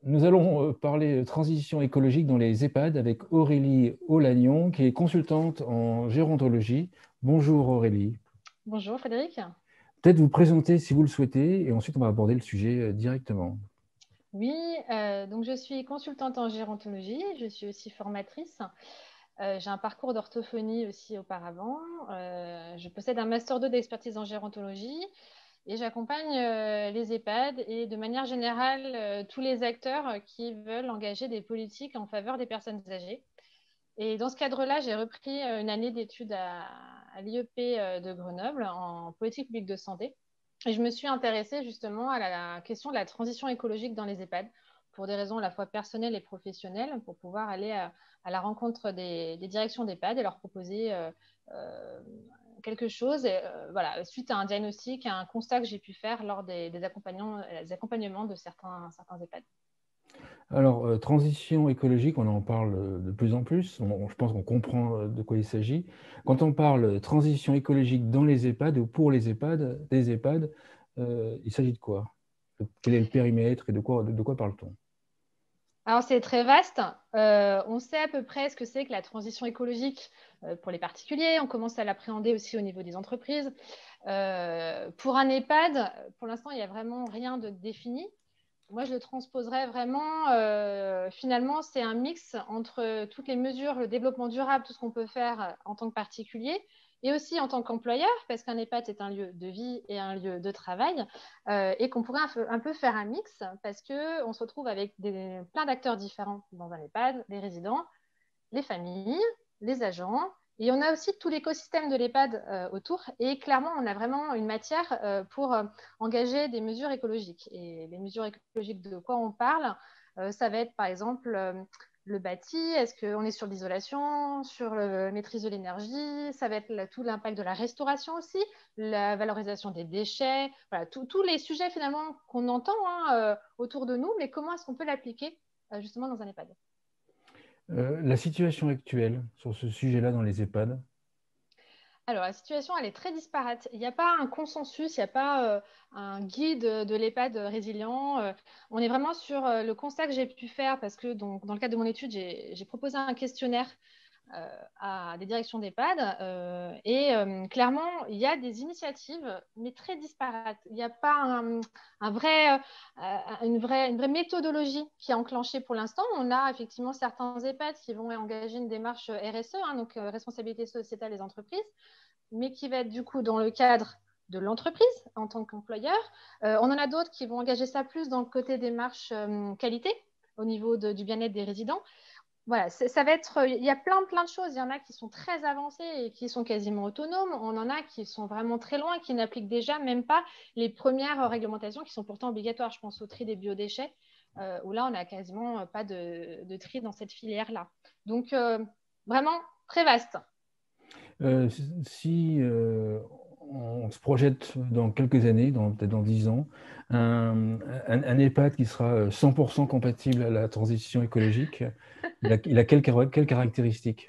Nous allons parler de transition écologique dans les EHPAD avec Aurélie Olagnon, qui est consultante en gérontologie. Bonjour Aurélie. Bonjour Frédéric. Peut-être vous présenter si vous le souhaitez, et ensuite on va aborder le sujet directement. Oui, donc je suis consultante en gérontologie, je suis aussi formatrice. J'ai un parcours d'orthophonie aussi auparavant. Je possède un master 2 d'expertise en gérontologie et j'accompagne les EHPAD et de manière générale tous les acteurs qui veulent engager des politiques en faveur des personnes âgées. Et dans ce cadre-là, j'ai repris une année d'études à l'IEP de Grenoble en politique publique de santé. Et je me suis intéressée justement à la question de la transition écologique dans les EHPAD pour des raisons à la fois personnelles et professionnelles, pour pouvoir aller à la rencontre des directions d'EHPAD et leur proposer euh, quelque chose, voilà, suite à un diagnostic, à un constat que j'ai pu faire lors des accompagnements de certains EHPAD. Alors, transition écologique, on en parle de plus en plus. Je pense qu'on comprend de quoi il s'agit. Quand on parle transition écologique dans les EHPAD ou pour les EHPAD, des EHPAD, il s'agit de quoi? Quel est le périmètre et de quoi parle-t-on? Alors, c'est très vaste. On sait à peu près ce que c'est que la transition écologique pour les particuliers. On commence à l'appréhender aussi au niveau des entreprises. Pour un EHPAD, pour l'instant, il n'y a vraiment rien de défini. Moi, je le transposerais vraiment. Finalement, c'est un mix entre toutes les mesures, le développement durable, tout ce qu'on peut faire en tant que particulier et aussi en tant qu'employeur, parce qu'un EHPAD est un lieu de vie et un lieu de travail, et qu'on pourrait un peu faire un mix, parce qu'on se retrouve avec plein d'acteurs différents dans un EHPAD, les résidents, les familles, les agents. Et on a aussi tout l'écosystème de l'EHPAD autour. Et clairement, on a vraiment une matière pour engager des mesures écologiques. Et les mesures écologiques, de quoi on parle? Ça va être par exemple le bâti. Est-ce qu'on est sur l'isolation, sur la maîtrise de l'énergie? Ça va être tout l'impact de la restauration aussi, la valorisation des déchets. Voilà, tous les sujets finalement qu'on entend autour de nous, mais comment est-ce qu'on peut l'appliquer justement dans un EHPAD? La situation actuelle sur ce sujet-là dans les EHPAD. Alors, la situation, elle est très disparate. Il n'y a pas un consensus, il n'y a pas un guide de l'EHPAD résilient. On est vraiment sur le constat que j'ai pu faire parce que donc, dans le cadre de mon étude, j'ai proposé un questionnaire à des directions d'EHPAD clairement, il y a des initiatives, mais très disparates. Il n'y a pas un vrai, une vraie méthodologie qui est enclenchée pour l'instant. On a effectivement certains EHPAD qui vont engager une démarche RSE, donc responsabilité sociétale des entreprises, mais qui va être du coup dans le cadre de l'entreprise en tant qu'employeur. On en a d'autres qui vont engager ça plus dans le côté démarche qualité au niveau du bien-être des résidents. Voilà, ça va être, il y a plein de choses. Il y en a qui sont très avancées et qui sont quasiment autonomes. On en a qui sont vraiment très loin, qui n'appliquent déjà même pas les premières réglementations qui sont pourtant obligatoires. Je pense au tri des biodéchets, où là, on n'a quasiment pas de tri dans cette filière-là. Donc, vraiment très vaste. Si on se projette dans quelques années, peut-être dans 10 ans, un EHPAD qui sera 100% compatible à la transition écologique, il a quelles caractéristiques?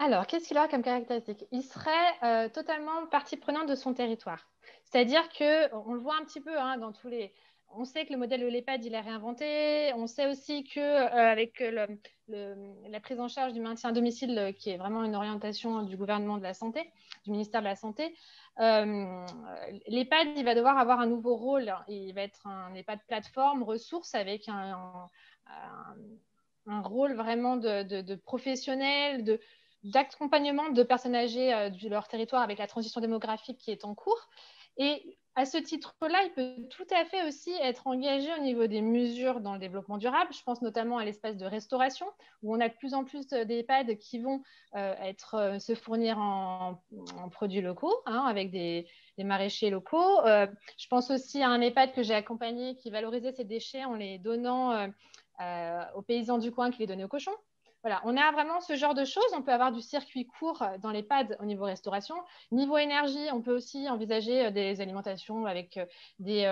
Alors, qu'est-ce qu'il aura comme caractéristique? Il serait totalement partie prenante de son territoire. C'est-à-dire qu'on le voit un petit peu dans tous les... On sait que le modèle de l'EHPAD, il est réinventé. On sait aussi qu'avec la prise en charge du maintien à domicile, qui est vraiment une orientation du gouvernement de la Santé, du ministère de la Santé, l'EHPAD, il va devoir avoir un nouveau rôle. Il va être un EHPAD plateforme, ressource, avec un rôle vraiment de professionnel, d'accompagnement de personnes âgées de leur territoire avec la transition démographique qui est en cours. Et à ce titre-là, il peut tout à fait aussi être engagé au niveau des mesures dans le développement durable. Je pense notamment à l'espace de restauration, où on a de plus en plus d'EHPAD qui vont se fournir en produits locaux, avec des maraîchers locaux. Je pense aussi à un EHPAD que j'ai accompagné qui valorisait ses déchets en les donnant aux paysans du coin qui les donnaient aux cochons. Voilà, on a vraiment ce genre de choses. On peut avoir du circuit court dans les pads au niveau restauration. Niveau énergie, on peut aussi envisager des alimentations avec des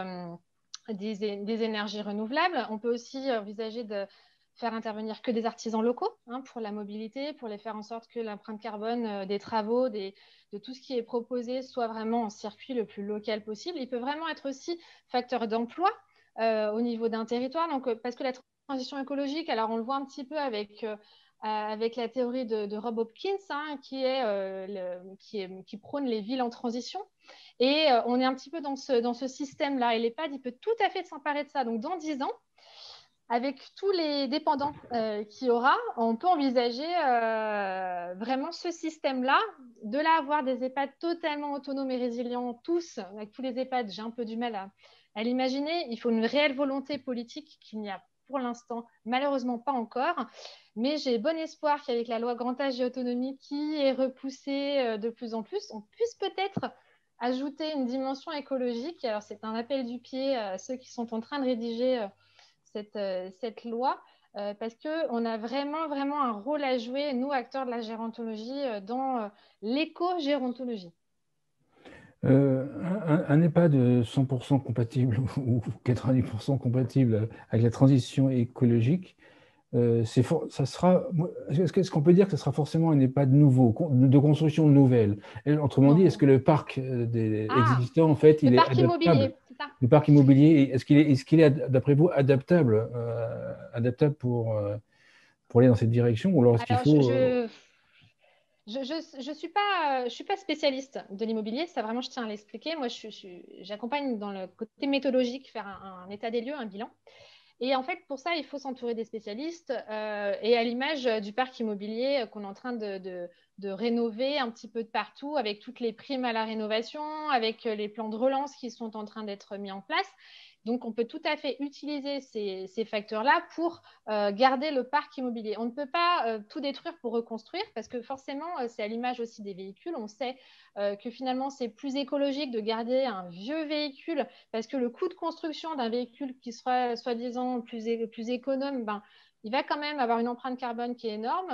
énergies renouvelables. On peut aussi envisager de faire intervenir que des artisans locaux pour la mobilité, pour les faire en sorte que l'empreinte carbone des travaux, de tout ce qui est proposé soit vraiment en circuit le plus local possible. Il peut vraiment être aussi facteur d'emploi au niveau d'un territoire. Donc, parce que la transition écologique, alors on le voit un petit peu avec la théorie de Rob Hopkins, hein, qui prône les villes en transition. Et on est un petit peu dans ce système-là. Et l'EHPAD, il peut tout à fait s'emparer de ça. Donc, dans 10 ans, avec tous les dépendants qu'il y aura, on peut envisager vraiment ce système-là. De là, avoir des EHPAD totalement autonomes et résilients, tous, avec tous les EHPAD, j'ai un peu du mal à l'imaginer. Il faut une réelle volonté politique qu'il n'y a pour l'instant malheureusement pas encore. Mais j'ai bon espoir qu'avec la loi Grand Âge et Autonomie qui est repoussée de plus en plus, on puisse peut-être ajouter une dimension écologique. Alors, c'est un appel du pied à ceux qui sont en train de rédiger cette loi, parce qu'on a vraiment, vraiment un rôle à jouer, nous, acteurs de la gérontologie, dans l'éco-gérontologie. Un EHPAD 100% compatible ou 90% compatible avec la transition écologique, ça sera, est-ce qu'on peut dire que ce sera forcément un EHPAD nouveau, de construction nouvelle? Et autrement dit, est-ce Non. que le parc existant, en fait, Le il est parc adaptable? immobilier, c'est ça. Le parc immobilier, est-ce qu'il est, d'après vous, adaptable pour aller dans cette direction, ou alors est-ce qu'il Alors, faut... je suis pas spécialiste de l'immobilier, ça vraiment je tiens à l'expliquer. Moi, j'accompagne dans le côté méthodologique, faire un état des lieux, un bilan. Et en fait, pour ça, il faut s'entourer des spécialistes. Et à l'image du parc immobilier qu'on est en train de rénover un petit peu de partout, avec toutes les primes à la rénovation, avec les plans de relance qui sont en train d'être mis en place. Donc, on peut tout à fait utiliser ces facteurs-là pour garder le parc immobilier. On ne peut pas tout détruire pour reconstruire, parce que forcément, c'est à l'image aussi des véhicules. On sait que finalement, c'est plus écologique de garder un vieux véhicule, parce que le coût de construction d'un véhicule qui sera soi-disant plus économe, ben, il va quand même avoir une empreinte carbone qui est énorme.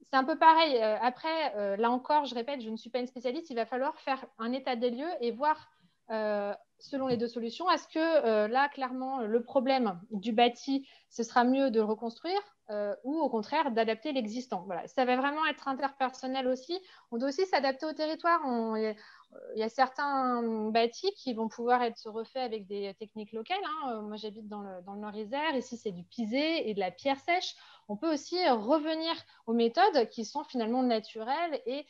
C'est un peu pareil. Après, là encore, je répète, je ne suis pas une spécialiste. Il va falloir faire un état des lieux et voir selon les deux solutions. Est-ce que là, clairement, le problème du bâti, ce sera mieux de le reconstruire ou au contraire d'adapter l'existant? Voilà. Ça va vraiment être interpersonnel aussi. On doit aussi s'adapter au territoire. Il y a certains bâtis qui vont pouvoir être refaits avec des techniques locales. Hein. Moi, j'habite dans le Nord-Isère. Ici, c'est du pisé et de la pierre sèche. On peut aussi revenir aux méthodes qui sont finalement naturelles et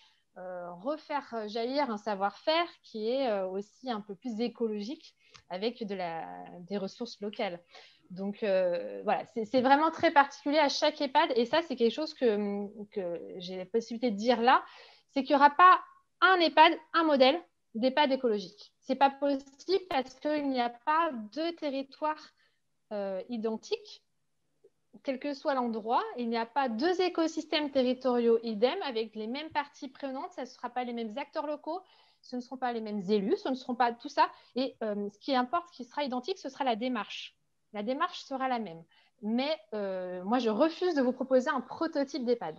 refaire jaillir un savoir-faire qui est aussi un peu plus écologique avec des ressources locales. Donc voilà, c'est vraiment très particulier à chaque EHPAD et ça, c'est quelque chose que j'ai la possibilité de dire là, c'est qu'il n'y aura pas un EHPAD, un modèle d'EHPAD écologique. Ce n'est pas possible parce qu'il n'y a pas deux territoires identiques quel que soit l'endroit, il n'y a pas deux écosystèmes territoriaux idem avec les mêmes parties prenantes, ce ne sera pas les mêmes acteurs locaux, ce ne seront pas les mêmes élus, ce ne seront pas tout ça. Et ce qui importe, ce qui sera identique, ce sera la démarche. La démarche sera la même. Mais moi, je refuse de vous proposer un prototype d'EHPAD.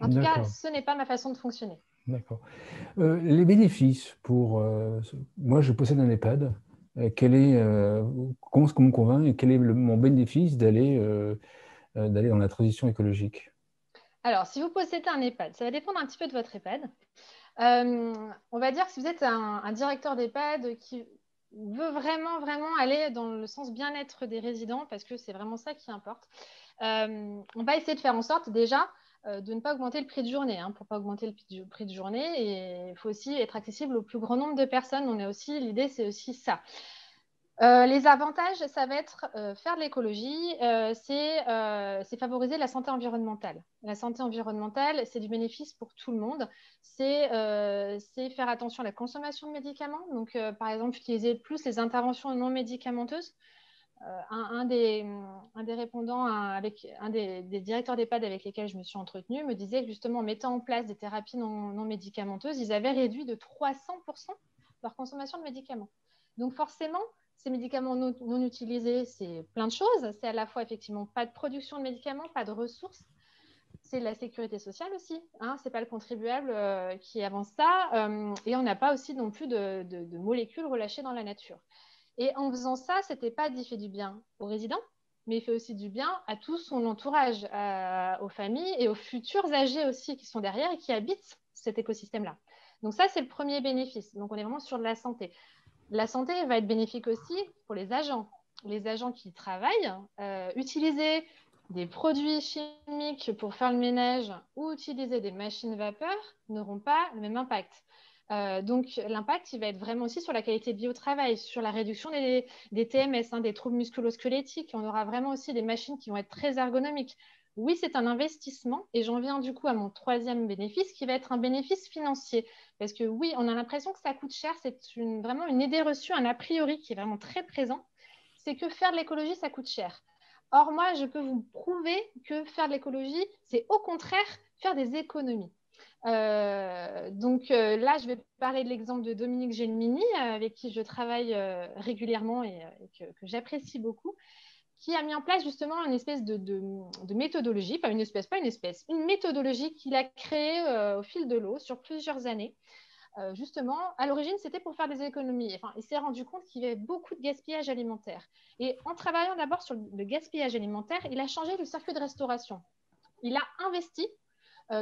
En tout cas, ce n'est pas ma façon de fonctionner. D'accord. Les bénéfices pour... moi, je possède un EHPAD. Comment est-ce qu'on me convainc et quel est mon bénéfice d'aller dans la transition écologique? Alors, si vous possédez un EHPAD, ça va dépendre un petit peu de votre EHPAD. On va dire que si vous êtes un directeur d'EHPAD qui veut vraiment, vraiment aller dans le sens bien-être des résidents, parce que c'est vraiment ça qui importe, on va essayer de faire en sorte déjà de ne pas augmenter le prix de journée. Hein, pour ne pas augmenter le prix de journée, et il faut aussi être accessible au plus grand nombre de personnes. L'idée, c'est aussi ça. Les avantages, ça va être faire de l'écologie, c'est favoriser la santé environnementale. La santé environnementale, c'est du bénéfice pour tout le monde. C'est faire attention à la consommation de médicaments. Donc, par exemple, utiliser plus les interventions non médicamenteuses. Un des répondants, un des directeurs d'EHPAD avec lesquels je me suis entretenue, me disait que justement, en mettant en place des thérapies non médicamenteuses, ils avaient réduit de 300% leur consommation de médicaments. Donc, forcément, ces médicaments non utilisés, c'est plein de choses. C'est à la fois effectivement pas de production de médicaments, pas de ressources. C'est de la sécurité sociale aussi. Hein. Ce n'est pas le contribuable qui avance ça. Et on n'a pas aussi non plus de molécules relâchées dans la nature. Et en faisant ça, c'était pas dit fait du bien aux résidents, mais il fait aussi du bien à tout son entourage, aux familles et aux futurs âgés aussi qui sont derrière et qui habitent cet écosystème-là. Donc ça, c'est le premier bénéfice. Donc on est vraiment sur de la santé. La santé va être bénéfique aussi pour les agents. les agents qui y travaillent, utiliser des produits chimiques pour faire le ménage ou utiliser des machines vapeur n'auront pas le même impact. Donc, l'impact, il va être vraiment aussi sur la qualité de vie au travail, sur la réduction des TMS, des troubles musculo-squelettiques. On aura vraiment aussi des machines qui vont être très ergonomiques. Oui, c'est un investissement et j'en viens du coup à mon troisième bénéfice qui va être un bénéfice financier. Parce que oui, on a l'impression que ça coûte cher. C'est vraiment une idée reçue, un a priori qui est vraiment très présent. C'est que faire de l'écologie, ça coûte cher. Or, moi, je peux vous prouver que faire de l'écologie, c'est au contraire faire des économies. Donc là, je vais parler de l'exemple de Dominique Gelmini, avec qui je travaille régulièrement et que j'apprécie beaucoup, qui a mis en place justement une espèce de méthodologie, pas une espèce, une méthodologie qu'il a créée au fil de l'eau sur plusieurs années. Justement, à l'origine, c'était pour faire des économies. Enfin, il s'est rendu compte qu'il y avait beaucoup de gaspillage alimentaire. Et en travaillant d'abord sur le gaspillage alimentaire, il a changé le circuit de restauration. Il a investi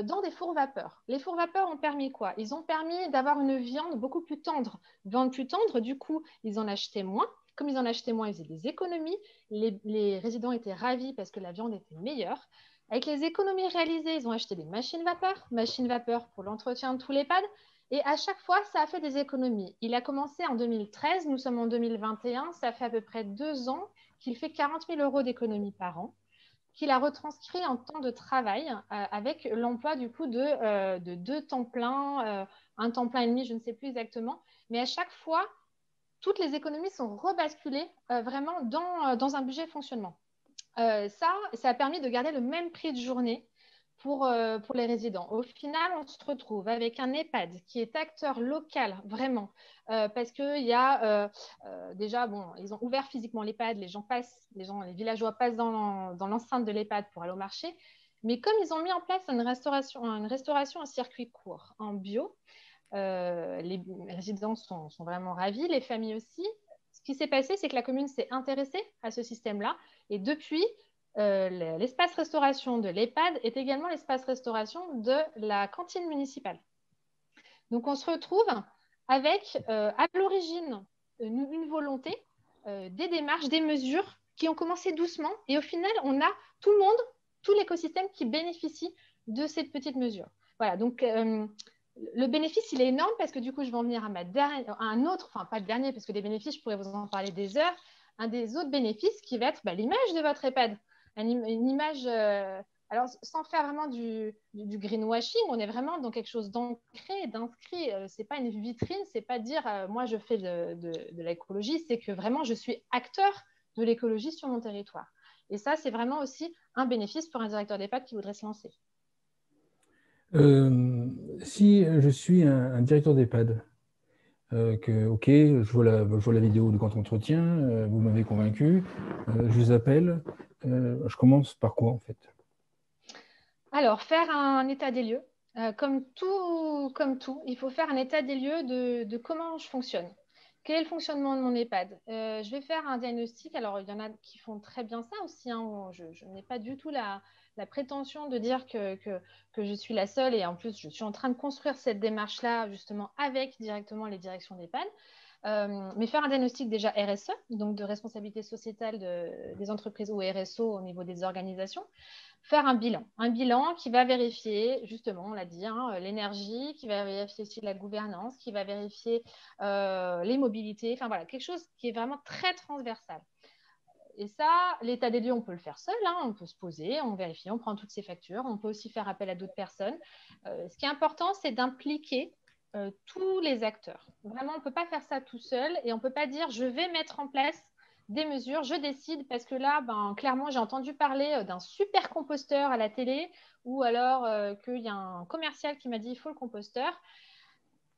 dans des fours vapeur. Les fours vapeur ont permis quoi? Ils ont permis d'avoir une viande beaucoup plus tendre. Viande plus tendre, du coup, ils en achetaient moins. Comme ils en achetaient moins, ils faisaient des économies. Les résidents étaient ravis parce que la viande était meilleure. Avec les économies réalisées, ils ont acheté des machines vapeur pour l'entretien de tous les pads. Et à chaque fois, ça a fait des économies. Il a commencé en 2013, nous sommes en 2021, ça fait à peu près 2 ans qu'il fait 40 000 euros d'économies par an, qu'il a retranscrit en temps de travail avec l'emploi du coup de 2 temps pleins, un temps plein et demi, je ne sais plus exactement. Mais à chaque fois, toutes les économies sont rebasculées vraiment dans un budget de fonctionnement. Ça a permis de garder le même prix de journée pour les résidents. Au final, on se retrouve avec un EHPAD qui est acteur local, vraiment, parce qu'il y a déjà, bon, ils ont ouvert physiquement l'EHPAD, les villageois passent dans l'enceinte de l'EHPAD pour aller au marché, mais comme ils ont mis en place une restauration en circuit court, en bio, les résidents sont vraiment ravis, les familles aussi. Ce qui s'est passé, c'est que la commune s'est intéressée à ce système-là. Et depuis, l'espace restauration de l'EHPAD est également l'espace restauration de la cantine municipale. Donc, on se retrouve avec, à l'origine, une volonté, des démarches, des mesures qui ont commencé doucement. Et au final, on a tout le monde, tout l'écosystème qui bénéficie de cette petite mesure. Voilà, donc le bénéfice, il est énorme parce que du coup, je vais en venir à un autre, enfin pas le dernier, parce que les bénéfices, je pourrais vous en parler des heures. Un des autres bénéfices qui va être l'image de votre EHPAD. Une image, alors sans faire vraiment du greenwashing, on est vraiment dans quelque chose d'ancré, d'inscrit. C'est pas une vitrine, c'est pas dire moi je fais de l'écologie, c'est que vraiment je suis acteur de l'écologie sur mon territoire. Et ça, c'est vraiment aussi un bénéfice pour un directeur d'EHPAD qui voudrait se lancer. Si je suis un directeur d'EHPAD, ok, je vois la vidéo du grand entretien, vous m'avez convaincu, je vous appelle, je commence par quoi en fait? Alors, faire un état des lieux. Comme tout, il faut faire un état des lieux de comment je fonctionne. Quel est le fonctionnement de mon EHPAD? Je vais faire un diagnostic. Alors, il y en a qui font très bien ça aussi, hein. Je n'ai pas du tout la prétention de dire que je suis la seule. Et en plus, je suis en train de construire cette démarche-là, justement, avec directement les directions d'EHPAD. Mais faire un diagnostic déjà RSE, donc de responsabilité sociétale des entreprises ou RSO au niveau des organisations. Faire un bilan qui va vérifier, justement, on l'a dit, hein, l'énergie, qui va vérifier aussi la gouvernance, qui va vérifier les mobilités, enfin voilà, quelque chose qui est vraiment très transversal. Et ça, l'état des lieux, on peut le faire seul, hein, on peut se poser, on vérifie, on prend toutes ces factures, on peut aussi faire appel à d'autres personnes. Ce qui est important, c'est d'impliquer tous les acteurs. Vraiment, on ne peut pas faire ça tout seul et on ne peut pas dire je vais mettre en place des mesures, je décide parce que là, clairement, j'ai entendu parler d'un super composteur à la télé ou alors qu'il y a un commercial qui m'a dit il faut le composteur.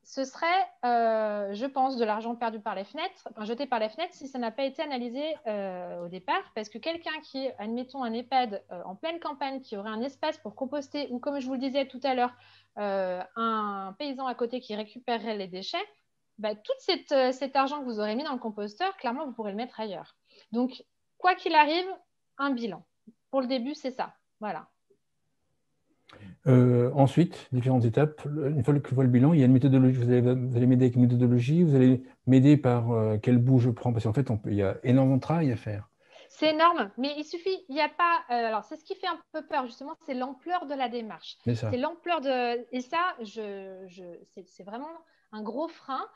Ce serait, je pense, de l'argent perdu par les fenêtres, jeté par les fenêtres si ça n'a pas été analysé au départ. Parce que quelqu'un qui, admettons, un EHPAD en pleine campagne, qui aurait un espace pour composter, ou comme je vous le disais tout à l'heure, un paysan à côté qui récupérerait les déchets, tout cet argent que vous aurez mis dans le composteur, clairement, vous pourrez le mettre ailleurs. Donc, quoi qu'il arrive, un bilan. Pour le début, c'est ça. Voilà. Ensuite, différentes étapes. Une fois que je vois le bilan, il y a une méthodologie. Vous allez m'aider avec une méthodologie. Vous allez m'aider par quel bout je prends. Parce qu'en fait, il y a énormément de travail à faire. C'est énorme, mais il suffit, il n'y a pas. Alors, c'est ce qui fait un peu peur, justement, c'est l'ampleur de la démarche. C'est C'est ça. l'ampleur de. Et ça, c'est vraiment un gros frein.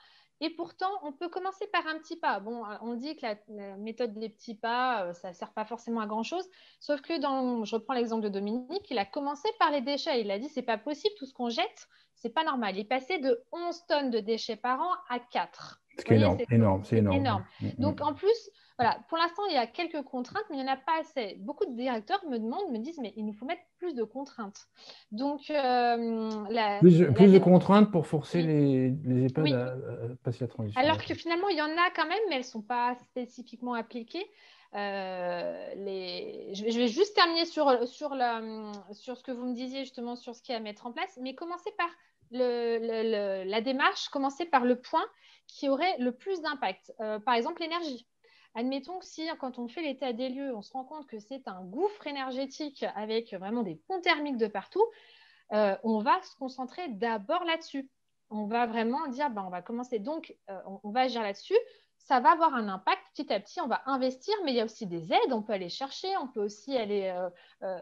Et pourtant, on peut commencer par un petit pas. Bon, on dit que la méthode des petits pas, ça ne sert pas forcément à grand-chose. Sauf que je reprends l'exemple de Dominique, il a commencé par les déchets. Il a dit, c'est pas possible, tout ce qu'on jette, c'est pas normal. Il est passé de 11 tonnes de déchets par an à 4. Ce Vous qui est voyez, énorme, énorme, c'est c'est énorme. énorme. Donc, en plus, voilà, pour l'instant, il y a quelques contraintes, mais il n'y en a pas assez. Beaucoup de directeurs me disent, mais il nous faut mettre plus de contraintes. Donc, Plus de contraintes pour forcer oui, les EHPAD oui. à passer la transition. Alors que D'accord. finalement, il y en a quand même, mais elles ne sont pas spécifiquement appliquées. Je vais juste terminer sur ce que vous me disiez justement sur ce qu'il y a à mettre en place, mais commencer par la démarche, commencer par le point qui aurait le plus d'impact. Par exemple, l'énergie. Admettons que si, quand on fait l'état des lieux, on se rend compte que c'est un gouffre énergétique avec vraiment des ponts thermiques de partout, on va se concentrer d'abord là-dessus. On va vraiment dire, ben, on va commencer donc, on va agir là-dessus. Ça va avoir un impact petit à petit, on va investir, mais il y a aussi des aides, on peut aller chercher, on peut aussi aller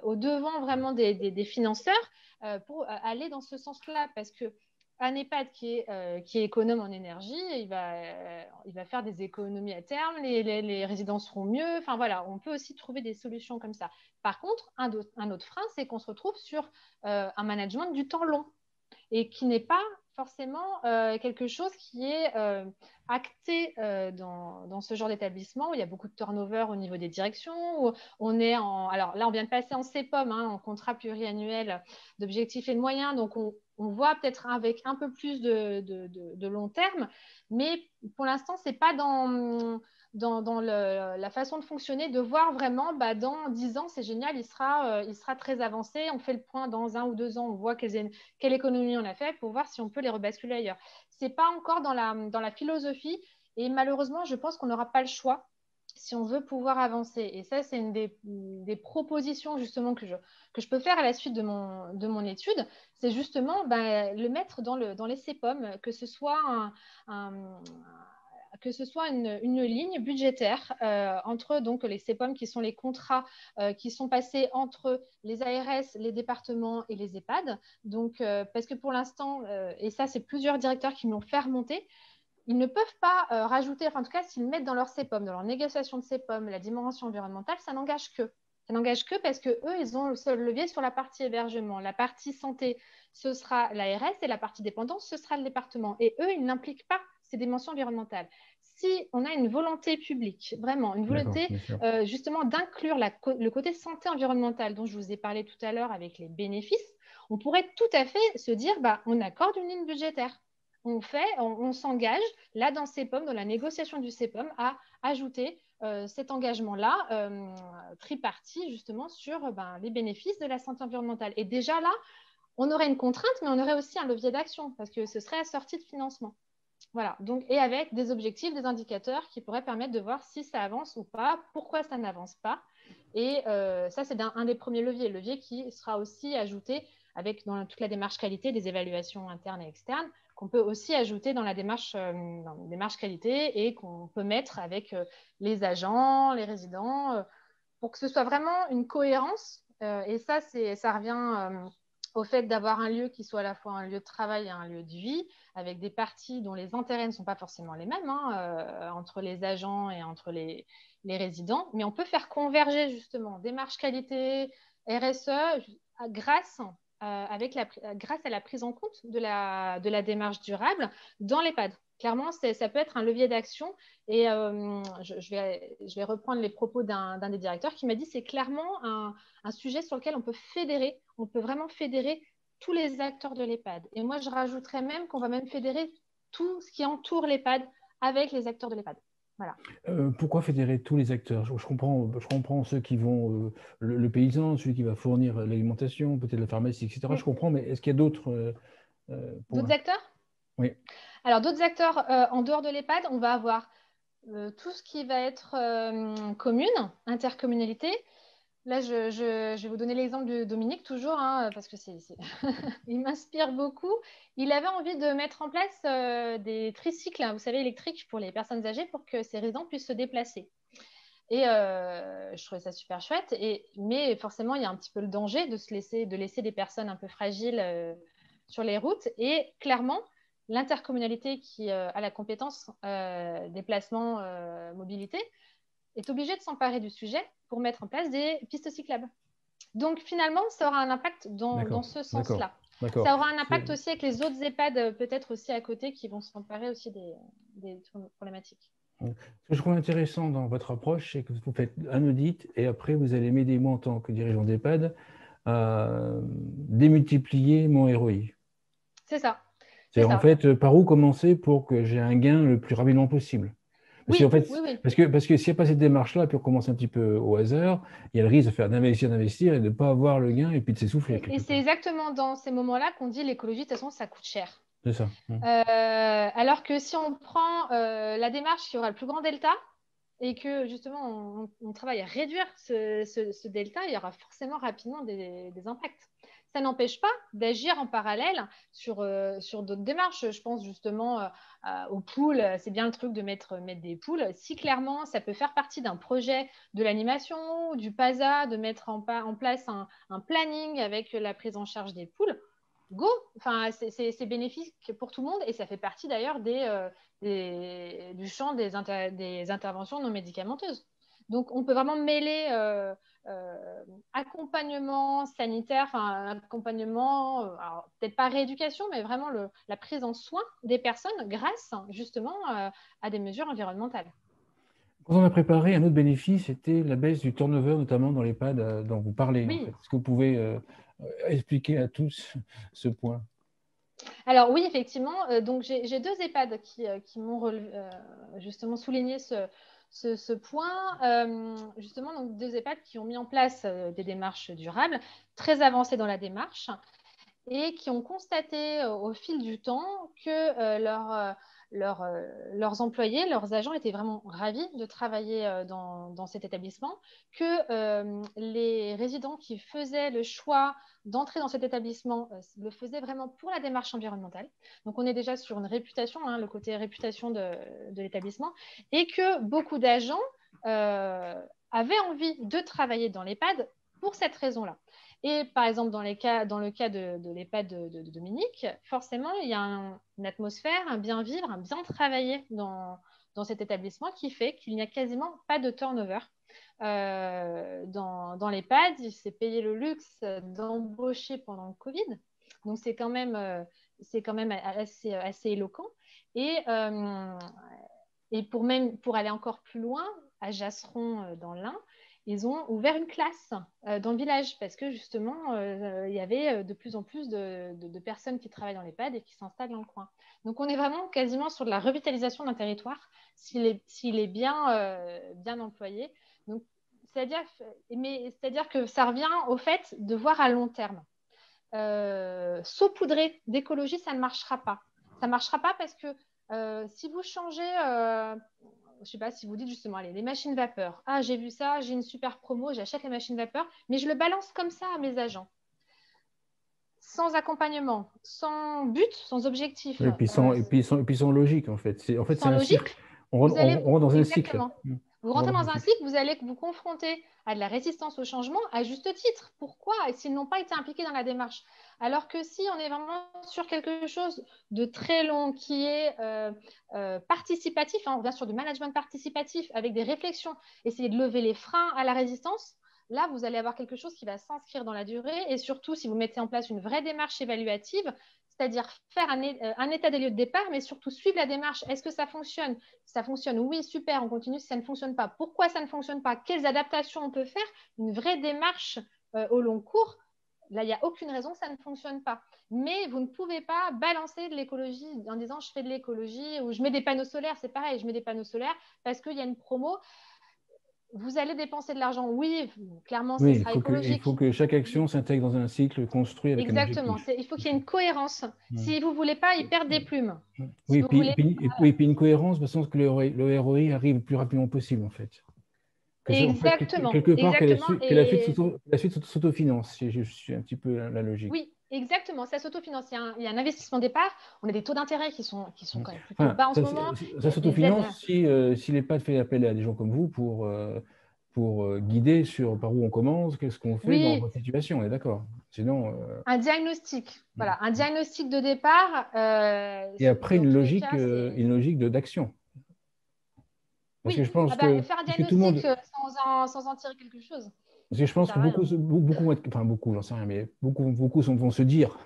au-devant vraiment des financeurs pour aller dans ce sens-là, parce que un EHPAD qui est économe en énergie, il va faire des économies à terme, les résidents seront mieux. Enfin voilà, on peut aussi trouver des solutions comme ça. Par contre, un autre frein, c'est qu'on se retrouve sur un management du temps long et qui n'est pas forcément quelque chose qui est acté dans ce genre d'établissement où il y a beaucoup de turnover au niveau des directions, où on est alors là, on vient de passer en CPOM, hein, en contrat pluriannuel d'objectifs et de moyens, donc on voit peut-être avec un peu plus de long terme, mais pour l'instant, c'est pas dans la façon de fonctionner, de voir vraiment, bah, dans 10 ans, c'est génial, il sera très avancé. On fait le point dans 1 ou 2 ans, on voit quelle économie on a fait pour voir si on peut les rebasculer ailleurs. Ce n'est pas encore dans la philosophie et malheureusement, je pense qu'on n'aura pas le choix si on veut pouvoir avancer. Et ça, c'est une des propositions justement que je peux faire à la suite de mon étude. C'est justement bah, le mettre dans les CEPOM, que ce soit un que ce soit une ligne budgétaire entre donc les CEPOM qui sont les contrats qui sont passés entre les ARS, les départements et les EHPAD. Donc, parce que pour l'instant, et ça c'est plusieurs directeurs qui m'ont fait remonter, ils ne peuvent pas rajouter, enfin en tout cas s'ils mettent dans leur CEPOM, dans leur négociation de CEPOM, la dimension environnementale, ça n'engage que. Ça n'engage que parce que eux, ils ont le seul levier sur la partie hébergement. La partie santé, ce sera l'ARS et la partie dépendance, ce sera le département. Et eux, ils n'impliquent pas ces dimensions environnementales. Si on a une volonté publique, vraiment, une D'accord, volonté bien sûr. justement d'inclure le côté santé environnementale dont je vous ai parlé tout à l'heure avec les bénéfices, on pourrait tout à fait se dire, bah, on accorde une ligne budgétaire. On s'engage là dans CEPOM, dans la négociation du CEPOM, à ajouter cet engagement-là tripartite justement sur les bénéfices de la santé environnementale. Et déjà là, on aurait une contrainte, mais on aurait aussi un levier d'action parce que ce serait assorti de financement. Voilà, donc, et avec des objectifs, des indicateurs qui pourraient permettre de voir si ça avance ou pas, pourquoi ça n'avance pas. Et ça, c'est un des premiers leviers, levier qui sera aussi ajouté avec dans toute la démarche qualité des évaluations internes et externes, qu'on peut aussi ajouter dans la démarche qualité et qu'on peut mettre avec les agents, les résidents, pour que ce soit vraiment une cohérence. Et ça, ça revient au fait d'avoir un lieu qui soit à la fois un lieu de travail et un lieu de vie, avec des parties dont les intérêts ne sont pas forcément les mêmes hein, entre les agents et entre les résidents, mais on peut faire converger justement démarche qualité, RSE, grâce, grâce à la prise en compte de la démarche durable dans l'EHPAD. Clairement, ça peut être un levier d'action et je vais reprendre les propos d'un des directeurs qui m'a dit c'est clairement un sujet sur lequel on peut vraiment fédérer tous les acteurs de l'EHPAD. Et moi, je rajouterais même qu'on va même fédérer tout ce qui entoure l'EHPAD avec les acteurs de l'EHPAD. Voilà. Pourquoi fédérer tous les acteurs? Je comprends ceux qui vont, le paysan, celui qui va fournir l'alimentation, peut-être la pharmacie, etc. Je comprends, mais est-ce qu'il y a d'autres D'autres points? acteurs? Oui, Alors, d'autres acteurs en dehors de l'EHPAD, on va avoir tout ce qui va être commune, intercommunalité. Là, je vais vous donner l'exemple de Dominique toujours, hein, parce que il m'inspire beaucoup. Il avait envie de mettre en place des tricycles, hein, vous savez, électriques pour les personnes âgées pour que ces résidents puissent se déplacer. Et je trouvais ça super chouette. Mais forcément, il y a un petit peu le danger de laisser des personnes un peu fragiles sur les routes. Et clairement, l'intercommunalité qui a la compétence déplacement, mobilité, est obligée de s'emparer du sujet pour mettre en place des pistes cyclables. Donc finalement, ça aura un impact dans D'accord, ce d'accord, sens-là. d'accord. Ça aura un impact aussi avec les autres EHPAD, peut-être aussi à côté, qui vont s'emparer aussi des problématiques. Ce que je trouve intéressant dans votre approche, c'est que vous faites un audit et après, vous allez m'aider, moi, en tant que dirigeant d'EHPAD, à démultiplier mon ROI. C'est ça. C'est C'est en ça. fait par où commencer pour que j'ai un gain le plus rapidement possible. Parce que, en Oui, fait, oui, oui. parce que s'il n'y a pas cette démarche-là, puis on commence un petit peu au hasard, il y a le risque de faire d'investir et de ne pas avoir le gain et puis de s'essouffler Et quelque c'est part. exactement dans ces moments-là qu'on dit l'écologie, de toute façon, ça coûte cher. C'est ça. Alors que si on prend la démarche qui aura le plus grand delta et que justement on travaille à réduire ce delta, il y aura forcément rapidement des impacts. Ça n'empêche pas d'agir en parallèle sur d'autres démarches. Je pense justement aux poules. C'est bien le truc de mettre des poules. Si clairement ça peut faire partie d'un projet de l'animation, du PASA, de mettre en place un planning avec la prise en charge des poules, go, enfin, c'est bénéfique pour tout le monde et ça fait partie d'ailleurs du champ des interventions non médicamenteuses. Donc, on peut vraiment mêler accompagnement sanitaire, enfin, accompagnement, peut-être pas rééducation, mais vraiment la prise en soin des personnes grâce justement à des mesures environnementales. Quand on a préparé, un autre bénéfice, c'était la baisse du turnover, notamment dans les PAD dont vous parlez, en fait. Oui. Est-ce que vous pouvez expliquer à tous ce point? Alors oui, effectivement. Donc j'ai deux EHPAD qui m'ont justement souligné ce point. Justement, donc deux EHPAD qui ont mis en place des démarches durables, très avancées dans la démarche, et qui ont constaté au fil du temps que leurs employés, leurs agents étaient vraiment ravis de travailler dans cet établissement, que les résidents qui faisaient le choix d'entrer dans cet établissement le faisaient vraiment pour la démarche environnementale. Donc on est déjà sur une réputation, hein, le côté réputation de l'établissement, et que beaucoup d'agents avaient envie de travailler dans l'EHPAD pour cette raison-là. Et par exemple, dans le cas de l'EHPAD de Dominique, forcément, il y a une atmosphère, un bien vivre, un bien travailler dans cet établissement qui fait qu'il n'y a quasiment pas de turnover. Dans l'EHPAD, il s'est payé le luxe d'embaucher pendant le Covid. Donc, c'est quand même assez éloquent. Et, pour aller encore plus loin, à Jasseron, dans l'Ain, ils ont ouvert une classe dans le village parce que justement, il y avait de plus en plus de personnes qui travaillent dans l'EHPAD et qui s'installent dans le coin. Donc, on est vraiment quasiment sur de la revitalisation d'un territoire s'il est bien employé. Donc, c'est-à-dire que ça revient au fait de voir à long terme. Saupoudrer d'écologie, ça ne marchera pas. Ça ne marchera pas parce que si vous changez, je ne sais pas, si vous dites justement, allez, les machines vapeur. Ah, j'ai vu ça, j'ai une super promo, j'achète les machines vapeur, mais je le balance comme ça à mes agents. Sans accompagnement, sans but, sans objectif, Et puis sans logique, en fait. C'est sans un cycle. logique, vous allez, On rentre dans un cycle. exactement. Vous On rentre rentrez dans un dans un cycle. cycle, vous allez vous confronter à de la résistance au changement à juste titre. Pourquoi? S'ils n'ont pas été impliqués dans la démarche. Alors que si on est vraiment sur quelque chose de très long qui est participatif, hein, on vient sur du management participatif avec des réflexions, essayer de lever les freins à la résistance, là, vous allez avoir quelque chose qui va s'inscrire dans la durée et surtout si vous mettez en place une vraie démarche évaluative, c'est-à-dire faire un état des lieux de départ, mais surtout suivre la démarche. Est-ce que ça fonctionne? Ça fonctionne, oui, super, on continue. Si ça ne fonctionne pas, pourquoi ça ne fonctionne pas? Quelles adaptations on peut faire? Une vraie démarche au long cours. Là, il n'y a aucune raison que ça ne fonctionne pas. Mais vous ne pouvez pas balancer de l'écologie en disant je fais de l'écologie ou je mets des panneaux solaires. C'est pareil, je mets des panneaux solaires parce qu'il y a une promo. Vous allez dépenser de l'argent, oui, clairement, ce Oui, sera il faut écologique. que chaque action s'intègre dans un cycle construit avec un Exactement. objectif. Il faut qu'il y ait une cohérence. Mm. Si vous ne voulez pas y perdre des plumes, si Oui, vous voulez. puis une cohérence, dans le sens que le ROI arrive le plus rapidement possible, en fait. En fait, Exactement, quelque part, exactement. Et que la suite s'autofinance, si je suis un petit peu la logique. oui, exactement, ça s'autofinance. Il y a un investissement départ. On a des taux d'intérêt qui sont Mm. quand même plutôt Enfin, bas en ce moment. Il y ça a des aides. s'autofinance si l'EHPAD fait appel à des gens comme vous pour guider sur par où on commence, qu'est-ce qu'on fait dans Oui, votre situation, on est d'accord. Sinon, un diagnostic. mm. Voilà, un diagnostic de départ. Et après, Dans tous les cas, c'est. une logique d'action. Parce que Oui, je pense ah bah, que, faire un parce que tout le diagnostic monde, sans en tirer quelque chose, parce que je ça pense sert que à rien. enfin beaucoup, j'en sais rien, mais vont se dire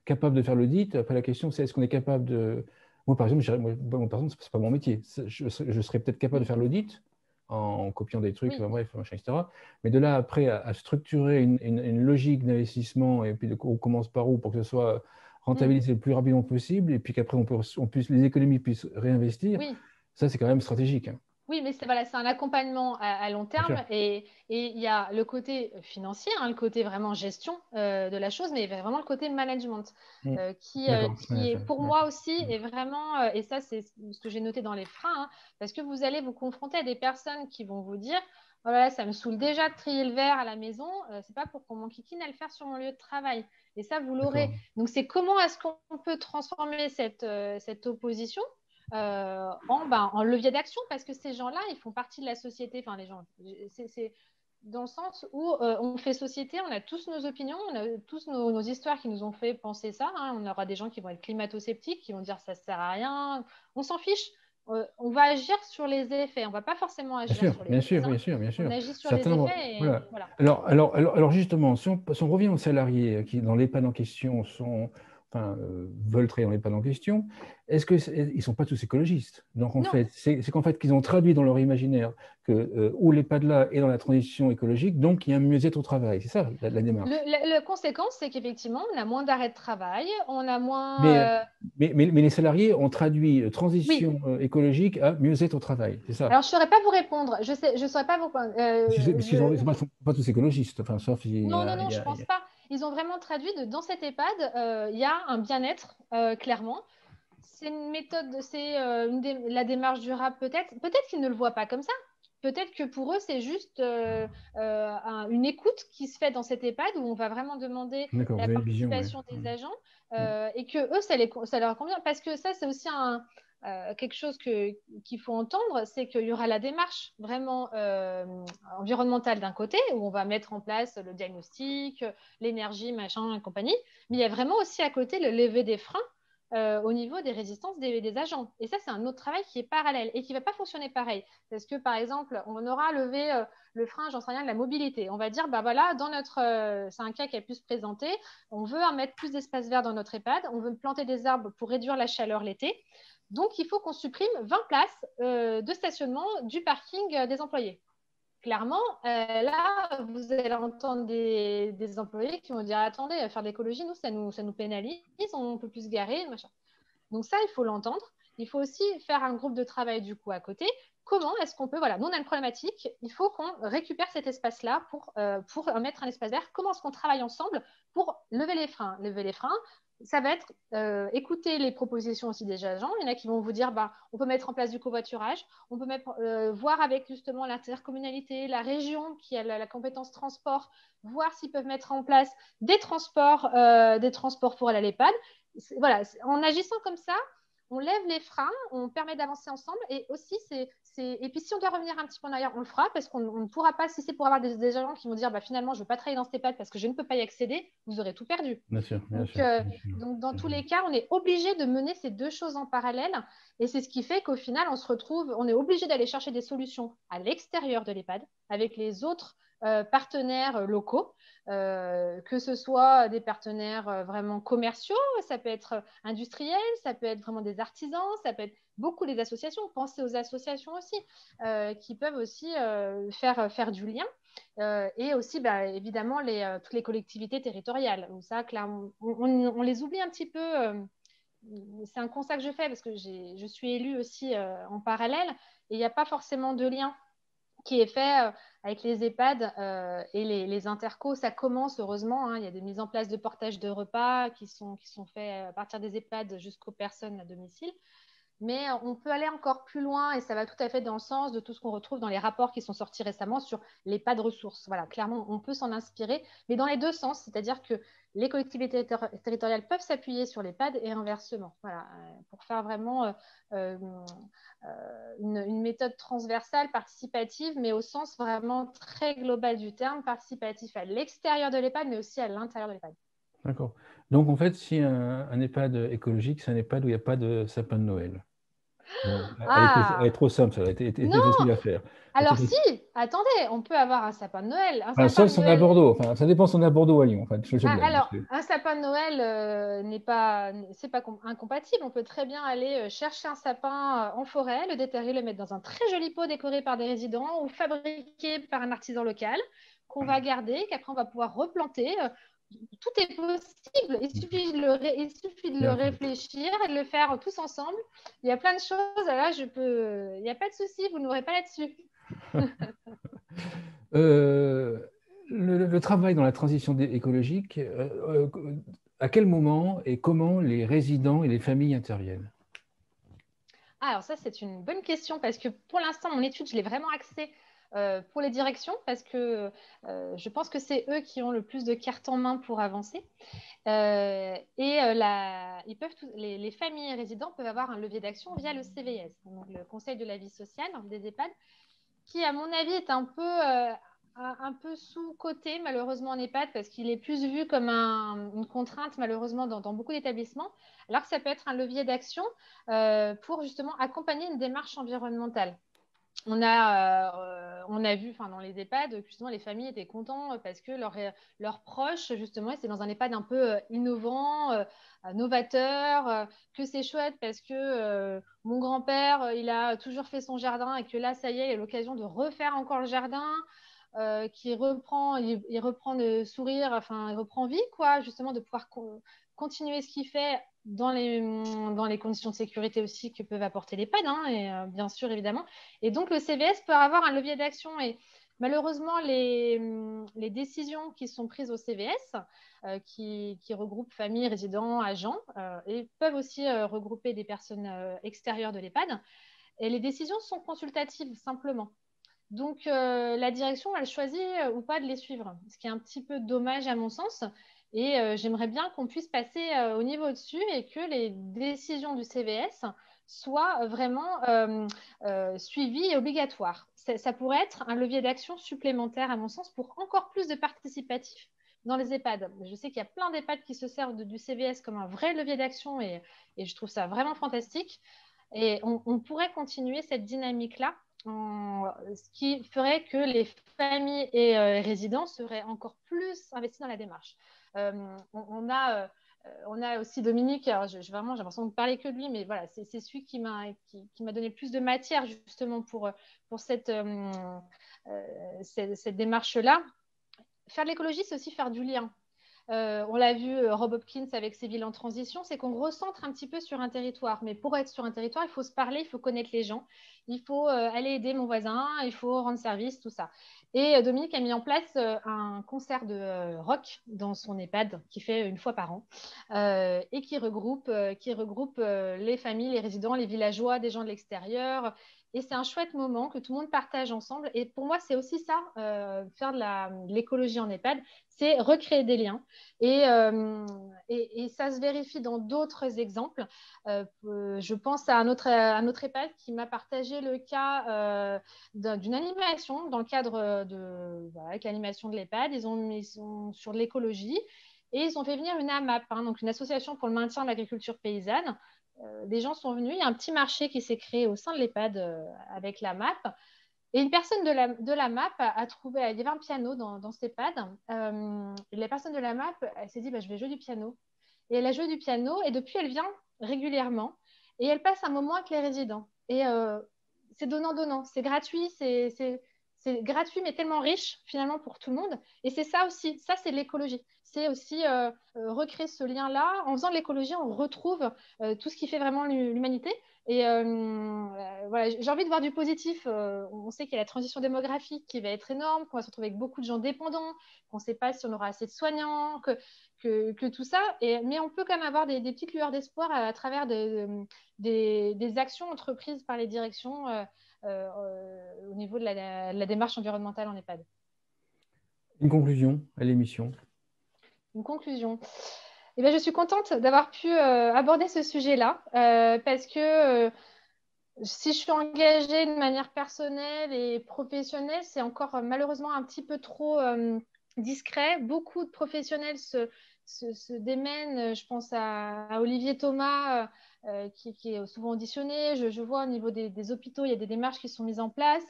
capables de faire l'audit. Après, la question, c'est est-ce qu'on est capable de. Moi, par exemple, moi, par exemple, c'est pas mon métier. Je serais peut-être capable de Mm. faire l'audit en copiant des trucs, Oui, enfin, bref, machin, etc. Mais de là, après, à structurer une logique d'investissement et puis on commence par où pour que ce soit mm. rentabilisé le plus rapidement possible et puis qu'après, les économies puissent réinvestir, Oui. ça, c'est quand même stratégique, hein. Oui, mais c'est voilà, c'est un accompagnement à long Bien terme sûr. et il y a le côté financier, hein, le côté vraiment gestion de la chose, mais vraiment le côté management Mm. D'accord, qui est pour ouais. moi aussi est vraiment, et ça c'est ce que j'ai noté dans les freins, hein, parce que vous allez vous confronter à des personnes qui vont vous dire, oh là là, ça me saoule déjà de trier le verre à la maison, c'est pas pour qu'on m'enquiquine à le faire sur mon lieu de travail. Et ça, vous l'aurez. D'accord. Donc, c'est comment est-ce qu'on peut transformer cette opposition en levier d'action parce que ces gens-là, ils font partie de la société. Enfin, les gens, c'est dans le sens où on fait société, on a tous nos opinions, on a tous nos histoires qui nous ont fait penser ça, hein. On aura des gens qui vont être climato-sceptiques, qui vont dire ça ne sert à rien. On s'en fiche. On va agir sur les effets. On ne va pas forcément Bien agir sûr, sur les bien causes, sûr, hein. bien sûr, bien On sûr. agit sur les Certains vont. effets et Voilà. voilà. Alors justement, si on revient aux salariés qui, dans l'EHPAD en question, veulent travailler dans l'EHPAD en question, ils ne sont pas tous écologistes? Donc, en Non, fait, c'est qu'en fait, qu'ils ont traduit dans leur imaginaire que où l'EHPAD là est dans la transition écologique, donc il y a un mieux-être au travail. C'est ça la démarche. la conséquence, c'est qu'effectivement, on a moins d'arrêts de travail, on a Mais, moins. mais les salariés ont traduit Oui, transition écologique à mieux-être au travail. C'est ça. alors, je ne saurais pas vous répondre. Je saurais pas vous. Parce qu'ils ne sont pas tous écologistes. Enfin, sauf il y Non, non, a, non, je pense pas. Ils ont vraiment traduit dans cet EHPAD, il y a un bien-être, clairement. C'est une méthode, c'est la démarche durable peut-être. Peut-être qu'ils ne le voient pas comme ça. Peut-être que pour eux, c'est juste une écoute qui se fait dans cet EHPAD où on va vraiment demander D'accord, la vous avez une vision, ouais. participation des agents Mm. et que eux, ça leur convient. Parce que ça, c'est aussi quelque chose qu'il faut entendre, c'est qu'il y aura la démarche vraiment environnementale d'un côté, où on va mettre en place le diagnostic, l'énergie, machin et compagnie. Mais il y a vraiment aussi à côté le lever des freins au niveau des résistances des agents. Et ça, c'est un autre travail qui est parallèle et qui ne va pas fonctionner pareil. Parce que, par exemple, on aura levé le frein, j'en sais rien, de la mobilité. On va dire, bah voilà, dans notre, c'est un cas qui a pu se présenter, on veut mettre plus d'espace vert dans notre EHPAD, on veut planter des arbres pour réduire la chaleur l'été. Donc, il faut qu'on supprime 20 places de stationnement du parking des employés. Clairement, là, vous allez entendre des employés qui vont dire attendez, faire de l'écologie, nous, ça nous pénalise, on peut plus se garer, machin. Donc ça, il faut l'entendre. Il faut aussi faire un groupe de travail du coup à côté. Comment est-ce qu'on peut, voilà, nous on a une problématique, il faut qu'on récupère cet espace-là pour mettre un espace vert. Comment est-ce qu'on travaille ensemble pour lever les freins? Lever les freins, ça va être écouter les propositions aussi des agents. Il y en a qui vont vous dire, bah, on peut mettre en place du covoiturage, on peut voir avec justement l'intercommunalité, la région qui a la compétence transport, voir s'ils peuvent mettre en place des transports pour aller à l'EHPAD. Voilà, en agissant comme ça, on lève les freins, on permet d'avancer ensemble et aussi et puis si on doit revenir un petit peu en arrière, on le fera parce qu'on ne pourra pas, si c'est pour avoir des gens qui vont dire bah, finalement je ne veux pas travailler dans cet EHPAD parce que je ne peux pas y accéder, vous aurez tout perdu. Bien sûr, bien Donc, sûr, bien sûr, dans bien tous sûr. les cas, on est obligé de mener ces deux choses en parallèle et c'est ce qui fait qu'au final, on est obligé d'aller chercher des solutions à l'extérieur de l'EHPAD avec les autres partenaires locaux, que ce soit des partenaires vraiment commerciaux, ça peut être industriel, ça peut être vraiment des artisans, ça peut être beaucoup des associations. Pensez aux associations aussi, qui peuvent aussi faire du lien. Et aussi, bah, évidemment, toutes les collectivités territoriales. Donc ça, clairement, on les oublie un petit peu. C'est un constat que je fais parce que je suis élue aussi en parallèle et il n'y a pas forcément de lien qui est fait avec les EHPAD et les intercos. Ça commence heureusement, hein, il y a des mises en place de portage de repas qui sont faits à partir des EHPAD jusqu'aux personnes à domicile. mais on peut aller encore plus loin et ça va tout à fait dans le sens de tout ce qu'on retrouve dans les rapports qui sont sortis récemment sur les pas de ressources. Voilà, clairement, on peut s'en inspirer, mais dans les deux sens, c'est-à-dire que les collectivités territoriales peuvent s'appuyer sur les PAD et inversement, voilà, pour faire vraiment euh, une méthode transversale, participative, mais au sens vraiment très global du terme, participatif à l'extérieur de l'EHPAD, mais aussi à l'intérieur de l'EHPAD. D'accord. Donc, en fait, si un EHPAD écologique, c'est un EHPAD où il n'y a pas de sapin de Noël. Bon, elle est Ah trop simple, ça a été non. facile à faire. Alors si, attendez, on peut avoir un sapin de Noël. Un Enfin, sapin sauf de si on est à Noël. Bordeaux. Enfin, ça dépend si on est à Bordeaux ou à Lyon. Enfin, je blague. Alors, un sapin de Noël n'est pas, c'est pas incompatible. On peut très bien aller chercher un sapin en forêt, le déterrer, le mettre dans un très joli pot décoré par des résidents ou fabriqué par un artisan local qu'on va garder, qu'après on va pouvoir replanter. Tout est possible. Il suffit de le D'accord. réfléchir et de le faire tous ensemble. Il y a plein de choses. Là, il n'y a pas de souci, vous n'aurez pas là-dessus. Euh, le travail dans la transition écologique, à quel moment et comment les résidents et les familles interviennent? Alors ça, c'est une bonne question parce que pour l'instant, mon étude, je l'ai vraiment axée pour les directions parce que je pense que c'est eux qui ont le plus de cartes en main pour avancer. Les familles et résidents peuvent avoir un levier d'action via le CVS, donc le Conseil de la vie sociale des EHPAD, qui, à mon avis, est un peu sous-coté, malheureusement, en EHPAD, parce qu'il est plus vu comme une contrainte, malheureusement, dans beaucoup d'établissements, alors que ça peut être un levier d'action pour justement accompagner une démarche environnementale. On a vu dans les EHPAD que justement les familles étaient contents parce que leurs proches, justement, étaient dans un EHPAD un peu innovant, novateur, que c'est chouette parce que mon grand-père, il a toujours fait son jardin et que là, ça y est, il a l'occasion de refaire encore le jardin, il reprend le sourire, enfin, il reprend vie, quoi, justement, de pouvoir continuer ce qu'il fait dans les conditions de sécurité aussi que peuvent apporter les PAD, hein, et bien sûr, évidemment. Et donc, le CVS peut avoir un levier d'action. Et malheureusement, les décisions qui sont prises au CVS, qui regroupent familles, résidents, agents, et peuvent aussi regrouper des personnes extérieures de l'EHPAD, et les décisions sont consultatives, simplement. Donc, la direction, elle choisit ou pas de les suivre, ce qui est un petit peu dommage à mon sens. Et j'aimerais bien qu'on puisse passer au niveau dessus et que les décisions du CVS soient vraiment suivies et obligatoires. Ça pourrait être un levier d'action supplémentaire, à mon sens, pour encore plus de participatifs dans les EHPAD. Je sais qu'il y a plein d'EHPAD qui se servent du CVS comme un vrai levier d'action et je trouve ça vraiment fantastique. Et on pourrait continuer cette dynamique-là, ce qui ferait que les familles et résidents seraient encore plus investis dans la démarche. Euh, on a aussi Dominique, alors vraiment, j'ai l'impression de parler que de lui, mais voilà, c'est celui qui m'a donné le plus de matière justement pour cette démarche-là. Faire de l'écologie, c'est aussi faire du lien. On l'a vu, Rob Hopkins avec ses villes en transition, c'est qu'on recentre un petit peu sur un territoire. Mais pour être sur un territoire, il faut se parler, il faut connaître les gens, il faut aller aider mon voisin, il faut rendre service, tout ça. Et Dominique a mis en place un concert de rock dans son EHPAD qui fait une fois par an et qui regroupe les familles, les résidents, les villageois, des gens de l'extérieur. Et c'est un chouette moment que tout le monde partage ensemble. Et pour moi, c'est aussi ça, faire de l'écologie en EHPAD, c'est recréer des liens. Et ça se vérifie dans d'autres exemples. Je pense à un autre EHPAD qui m'a partagé le cas d'une animation dans le cadre avec l'animation de l'EHPAD. Ils sont sur l'écologie et ils ont fait venir une AMAP, hein, donc une association pour le maintien de l'agriculture paysanne. Des gens sont venus, il y a un petit marché qui s'est créé au sein de l'EHPAD avec la MAP. Et une personne de la MAP a trouvé, il y avait un piano dans cet EHPAD. Et la personne de la MAP, elle s'est dit, bah, je vais jouer du piano. Et elle a joué du piano et depuis, elle vient régulièrement et elle passe un moment avec les résidents. Et c'est donnant-donnant, c'est gratuit, c'est gratuit mais tellement riche finalement pour tout le monde. Et c'est ça aussi, ça c'est l'écologie. C'est aussi recréer ce lien-là. En faisant de l'écologie, on retrouve tout ce qui fait vraiment l'humanité. Et voilà, j'ai envie de voir du positif. On sait qu'il y a la transition démographique qui va être énorme, qu'on va se retrouver avec beaucoup de gens dépendants, qu'on ne sait pas si on aura assez de soignants, que tout ça. Mais on peut quand même avoir des petites lueurs d'espoir à travers des actions entreprises par les directions au niveau de la démarche environnementale en EHPAD. Une conclusion à l'émission. Une conclusion. Eh bien, je suis contente d'avoir pu aborder ce sujet-là parce que si je suis engagée de manière personnelle et professionnelle, c'est encore malheureusement un petit peu trop discret. Beaucoup de professionnels se démènent. Je pense à Olivier Thomas, qui est souvent auditionné. Je vois au niveau des hôpitaux, il y a des démarches qui sont mises en place.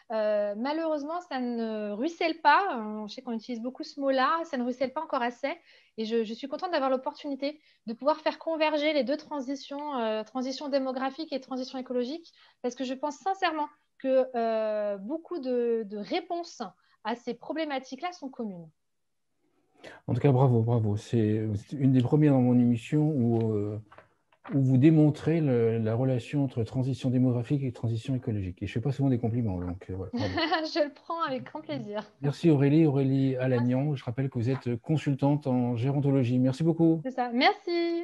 Malheureusement, ça ne ruisselle pas. Je sais qu'on utilise beaucoup ce mot-là. Ça ne ruisselle pas encore assez. Et je suis contente d'avoir l'opportunité de pouvoir faire converger les deux transitions, transition démographique et transition écologique, parce que je pense sincèrement que beaucoup de réponses à ces problématiques-là sont communes. En tout cas, bravo, bravo. C'est une des premières dans mon émission où vous démontrez la relation entre transition démographique et transition écologique. Et je ne fais pas souvent des compliments, donc voilà, bravo. Je le prends avec grand plaisir. Merci Aurélie, Aurélie Alagnan. Je rappelle que vous êtes consultante en gérontologie. Merci beaucoup. C'est ça. Merci.